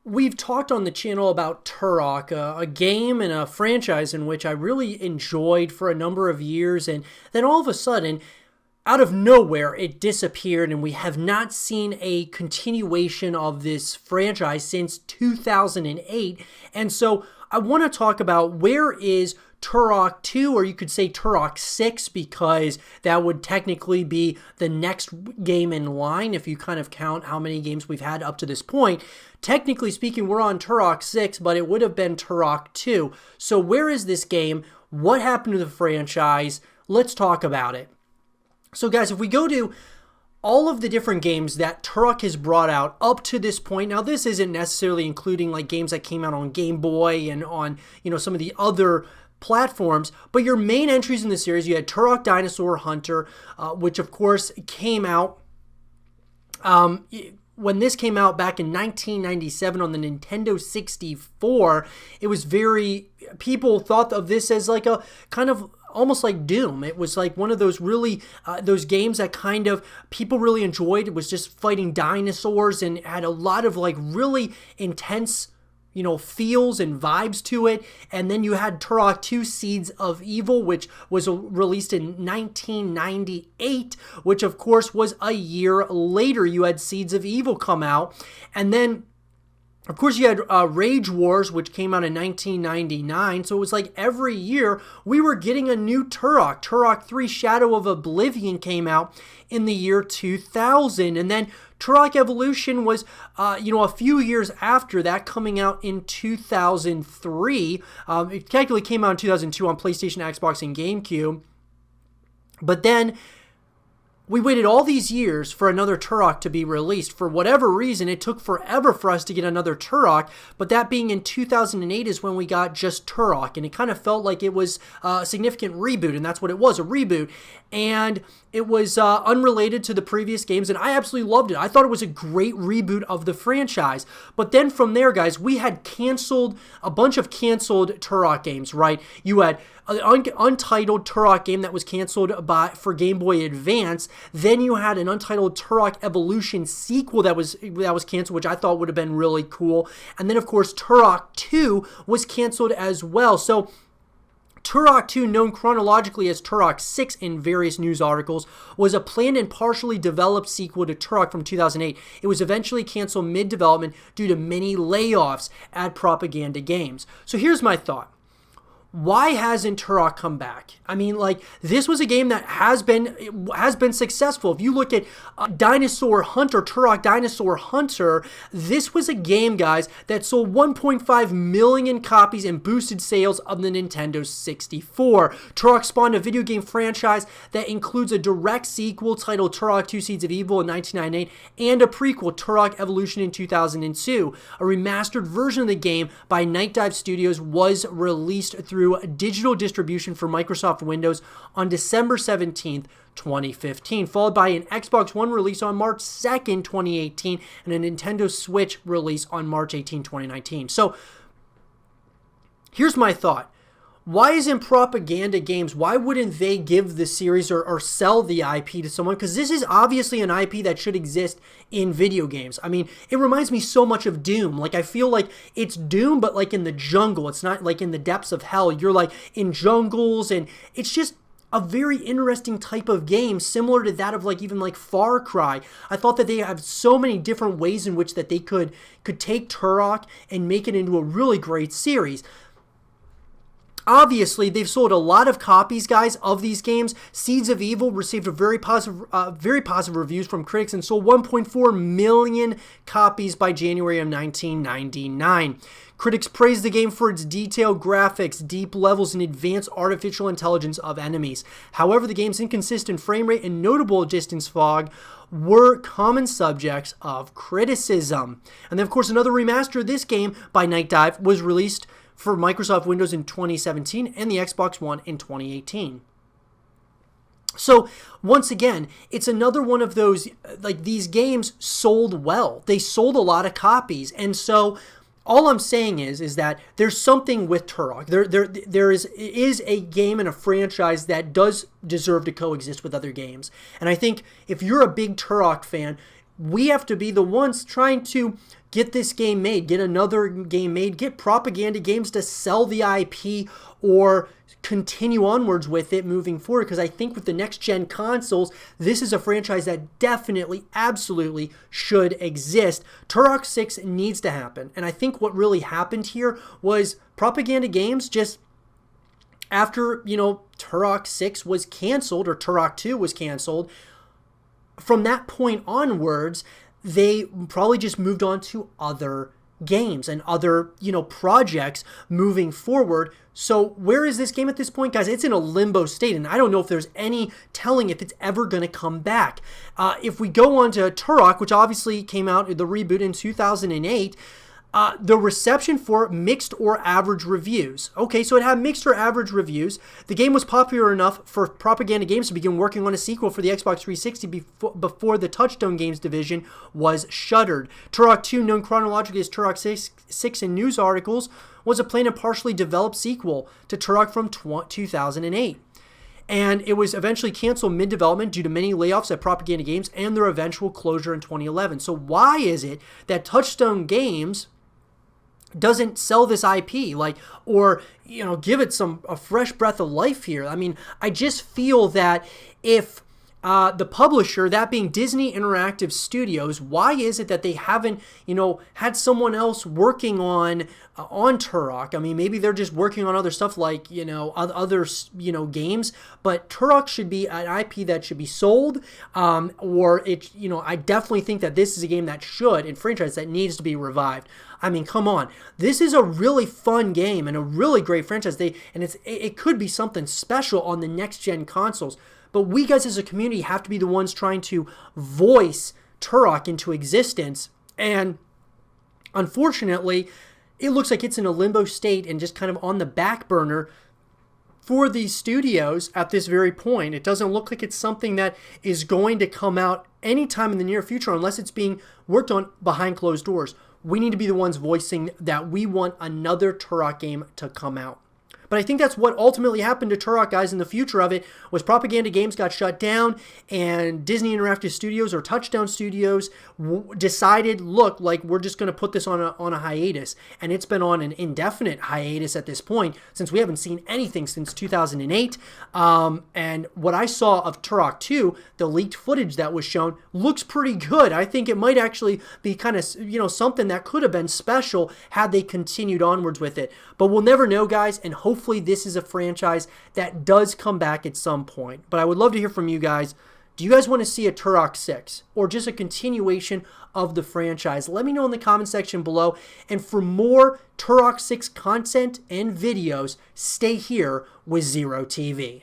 We've talked on the channel about Turok, a game and a franchise in which I really enjoyed for a number of years, and then all of a sudden, out of nowhere, it disappeared, and we have not seen a continuation of this franchise since 2008. And so I want to talk about where is Turok 2, or you could say Turok 6, because that would technically be the next game in line if you kind of count how many games we've had up to this point. Technically speaking, we're on Turok 6, but it would have been Turok 2. So where is this game? What happened to the franchise? Let's talk about it. So guys, if we go to all of the different games that Turok has brought out up to this point, now this isn't necessarily including like games that came out on Game Boy and on, some of the other platforms, but your main entries in the series, you had Turok Dinosaur Hunter, which of course came out when this came out back in 1997 on the Nintendo 64. It was people thought of this as like a kind of almost like Doom. It was like one of those really, those games that kind of people really enjoyed. It was just fighting dinosaurs and had a lot of like really intense feels and vibes to it. And then you had Turok 2 Seeds of Evil, which was released in 1998, which of course was a year later. You had Seeds of Evil come out. And then of course, you had Rage Wars, which came out in 1999. So it was like every year we were getting a new Turok. Turok 3 Shadow of Oblivion came out in the year 2000. And then Turok Evolution was, a few years after that, coming out in 2003. It technically came out in 2002 on PlayStation, Xbox, and GameCube. But then we waited all these years for another Turok to be released. For whatever reason, it took forever for us to get another Turok, but that being in 2008 is when we got just Turok, and it kind of felt like it was a significant reboot, and that's what it was, a reboot. And it was unrelated to the previous games, and I absolutely loved it. I thought it was a great reboot of the franchise. But then from there, guys, we had a bunch of canceled Turok games, right? You had an untitled Turok game that was canceled for Game Boy Advance. Then you had an untitled Turok Evolution sequel that was canceled, which I thought would have been really cool. And then, of course, Turok 2 was canceled as well. So Turok 2, known chronologically as Turok 6 in various news articles, was a planned and partially developed sequel to Turok from 2008. It was eventually canceled mid-development due to many layoffs at Propaganda Games. So here's my thought. Why hasn't Turok come back? I mean, like, this was a game that has been successful. If you look at Dinosaur Hunter, Turok Dinosaur Hunter, this was a game, guys, that sold 1.5 million copies and boosted sales of the Nintendo 64. Turok spawned a video game franchise that includes a direct sequel titled Turok 2 Seeds of Evil in 1998 and a prequel, Turok Evolution, in 2002. A remastered version of the game by Night Dive Studios was released through digital distribution for Microsoft Windows on December 17th, 2015, followed by an Xbox One release on March 2nd, 2018, and a Nintendo Switch release on March 18, 2019. So here's my thought. Why isn't Propaganda Games, why wouldn't they give the series or sell the IP to someone? Because this is obviously an IP that should exist in video games. I mean, it reminds me so much of Doom. Like, I feel like it's Doom, but like in the jungle. It's not like in the depths of hell. You're like in jungles, and it's just a very interesting type of game, similar to that of like even like Far Cry. I thought that they have so many different ways in which that they could take Turok and make it into a really great series. Obviously, they've sold a lot of copies, guys, of these games. Seeds of Evil received very positive reviews from critics and sold 1.4 million copies by January of 1999. Critics praised the game for its detailed graphics, deep levels, and advanced artificial intelligence of enemies. However, the game's inconsistent frame rate and notable distance fog were common subjects of criticism. And then, of course, another remaster of this game by Night Dive was released for Microsoft Windows in 2017 and the Xbox One in 2018. So once again, it's another one of those, like, these games sold well. They sold a lot of copies. And so all I'm saying is that there's something with Turok. There is a game and a franchise that does deserve to coexist with other games. And I think if you're a big Turok fan, we have to be the ones trying to get this game made, get another game made, get propaganda games to sell the IP or continue onwards with it moving forward, because I think with the next gen consoles, this is a franchise that definitely, absolutely should exist. Turok 6 needs to happen, and I think what really happened here was propaganda games just after, Turok 6 was canceled or Turok 2 was canceled, from that point onwards, they probably just moved on to other games and other, projects moving forward. So where is this game at this point, guys? It's in a limbo state, and I don't know if there's any telling if it's ever going to come back. If we go on to Turok, which obviously came out, the reboot in 2008, the reception for mixed or average reviews. Okay, so it had mixed or average reviews. The game was popular enough for propaganda games to begin working on a sequel for the Xbox 360 before the Touchstone Games division was shuttered. Turok 2, known chronologically as Turok 6 in news articles, was a planned and partially developed sequel to Turok from 2008. And it was eventually canceled mid-development due to many layoffs at Propaganda Games and their eventual closure in 2011. So why is it that Touchstone Games doesn't sell this IP, or give it a fresh breath of life here? I mean, I just feel that if the publisher, that being Disney Interactive Studios, why is it that they haven't, had someone else working on Turok? I mean, maybe they're just working on other stuff like, other, games, but Turok should be an IP that should be sold, or it, I definitely think that this is a game that should, and franchise that needs to be revived. I mean, come on. This is a really fun game and a really great franchise. It could be something special on the next gen consoles. But we guys as a community have to be the ones trying to voice Turok into existence. And unfortunately, it looks like it's in a limbo state and just kind of on the back burner for these studios at this very point. It doesn't look like it's something that is going to come out anytime in the near future unless it's being worked on behind closed doors. We need to be the ones voicing that we want another Turok game to come out. But I think that's what ultimately happened to Turok, guys, in the future of it, was Propaganda Games got shut down, and Disney Interactive Studios or Touchdown Studios decided, look, we're just going to put this on a hiatus. And it's been on an indefinite hiatus at this point, since we haven't seen anything since 2008. And what I saw of Turok 2, the leaked footage that was shown, looks pretty good. I think it might actually be kind of, something that could have been special had they continued onwards with it. But we'll never know, guys, and hopefully this is a franchise that does come back at some point. But I would love to hear from you guys. Do you guys want to see a Turok 6 or just a continuation of the franchise? Let me know in the comment section below. And for more Turok 6 content and videos, stay here with Zero TV.